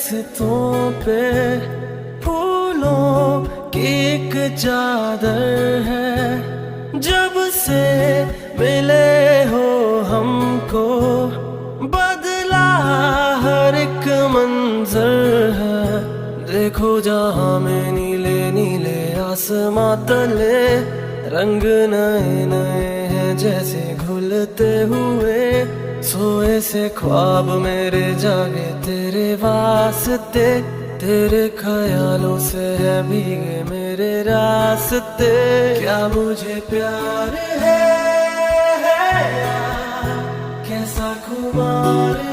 रिश्तों पे फूलों की एक चादर है। जब से मिले हो हमको बदला हर एक मंजर है। देखो जहाँ में नीले नीले आसमां तले रंग नए नए हैं जैसे घुलते हुए। सोए से ख्वाब मेरे जागे तेरे वास्ते, तेरे ख्यालों से है भीगे मेरे रास्ते। क्या मुझे प्यार है या कैसा खुमार